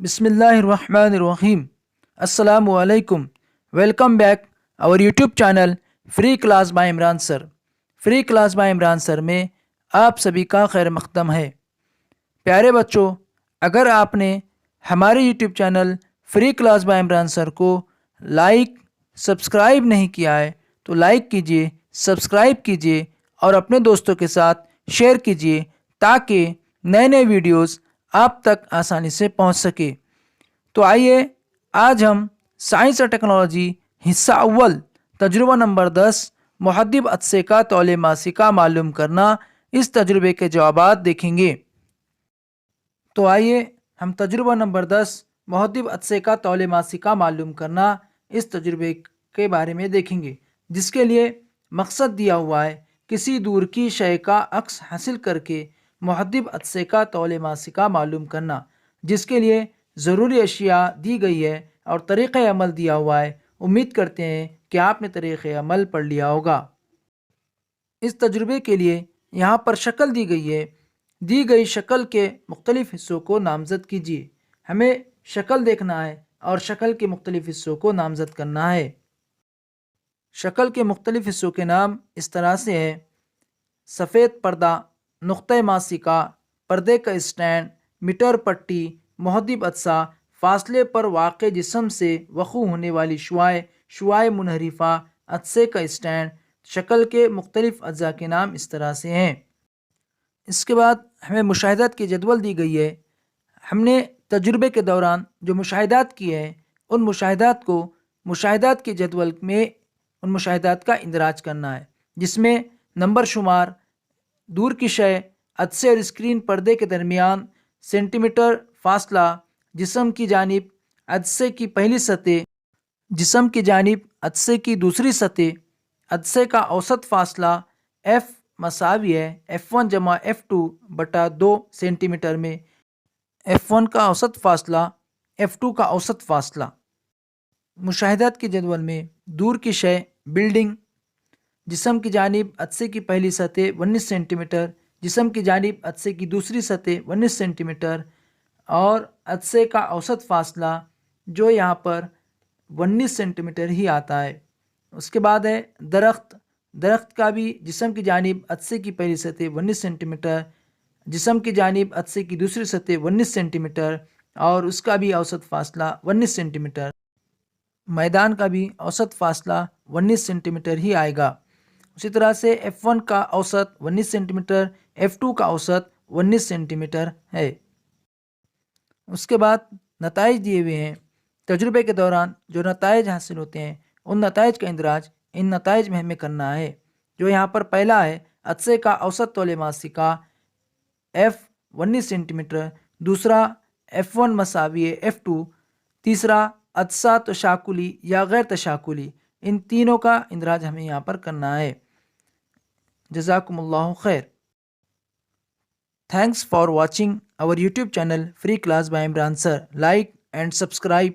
بسم اللہ الرحمن الرحیم. السلام علیکم. Welcome back our YouTube channel free class by Imran sir. Free class by Imran sir میں آپ سبھی کا خیر مقدم ہے. پیارے بچوں، اگر آپ نے ہمارے YouTube channel free class by Imran sir کو لائک سبسکرائب نہیں کیا ہے تو لائک کیجئے، سبسکرائب کیجئے اور اپنے دوستوں کے ساتھ شیئر کیجئے تاکہ نئے نئے ویڈیوز آپ تک آسانی سے پہنچ سکے. تو آئیے آج ہم سائنس اور ٹیکنالوجی حصہ اول تجربہ نمبر 10 محدب عدسے کا طول ماسی کا معلوم کرنا، اس تجربے کے جوابات دیکھیں گے. تو آئیے ہم تجربہ نمبر 10 محدب عدسے کا طول ماسی کا معلوم کرنا اس تجربے کے بارے میں دیکھیں گے، جس کے لیے مقصد دیا ہوا ہے کسی دور کی شے کا عکس حاصل کر کے محدب عدسے کا طول ماسی کا معلوم کرنا، جس کے لیے ضروری اشیاء دی گئی ہے اور طریقہ عمل دیا ہوا ہے. امید کرتے ہیں کہ آپ نے طریقہ عمل پڑھ لیا ہوگا. اس تجربے کے لیے یہاں پر شکل دی گئی ہے. دی گئی شکل کے مختلف حصوں کو نامزد کیجیے. ہمیں شکل دیکھنا ہے اور شکل کے مختلف حصوں کو نامزد کرنا ہے. شکل کے مختلف حصوں کے نام اس طرح سے ہے: سفید پردہ، نقطہ ماسی کا، پردے کا اسٹینڈ، میٹر پٹی، محدب عدسہ، فاصلے پر واقع جسم سے وقوع ہونے والی شعاع، شعاع منحرفہ، عدسے کا اسٹینڈ. شکل کے مختلف اجزاء کے نام اس طرح سے ہیں. اس کے بعد ہمیں مشاہدات کی جدول دی گئی ہے. ہم نے تجربے کے دوران جو مشاہدات کیے ہیں ان مشاہدات کو مشاہدات کے جدول میں ان مشاہدات کا اندراج کرنا ہے، جس میں نمبر شمار، دور کی شے، عدسے اور اسکرین پردے کے درمیان سینٹی میٹر فاصلہ، جسم کی جانب عدسے کی پہلی سطح، جسم کی جانب عدسے کی دوسری سطح، عدسے کا اوسط فاصلہ ایف مساوی ہے F1 جمع F2 بٹا 2 سینٹی میٹر میں. F1 کا اوسط فاصلہ، F2 کا اوسط فاصلہ. مشاہدات کے جدول میں دور کی شے، بلڈنگ، جسم کی جانب عدسے کی پہلی سطح 19 سینٹی میٹر، جسم کی جانب عدسے کی دوسری سطح 19 سینٹی میٹر اور عدسے کا اوسط فاصلہ جو یہاں پر 19 سینٹی میٹر ہی آتا ہے. اس کے بعد ہے درخت. درخت کا بھی جسم کی جانب عدسے کی پہلی سطح 19 سینٹی میٹر، جسم کی جانب عدسے کی دوسری سطح 19 سینٹی میٹر اور اس کا بھی اوسط فاصلہ 19 سینٹی میٹر. میدان کا بھی اوسط فاصلہ 19 سینٹی میٹر ہی آئے گا. اسی طرح سے F1 کا اوسط 19 سینٹی میٹر، F2 کا اوسط 19 سینٹی میٹر ہے. اس کے بعد نتائج دیے ہوئے ہیں. تجربے کے دوران جو نتائج حاصل ہوتے ہیں ان نتائج کا اندراج ان نتائج میں ہمیں کرنا ہے. جو یہاں پر پہلا ہے عدسے کا اوسط طول ماسی کا F 19 سینٹی میٹر، دوسرا F1 مساوی F2، تیسرا عدسہ تشاکلی یا غیر تشاکلی. ان تینوں کا اندراج ہمیں یہاں پر کرنا ہے. جزاکم اللہ خیر. Thanks for watching our YouTube channel Free Class by Imran Sir. Like and subscribe.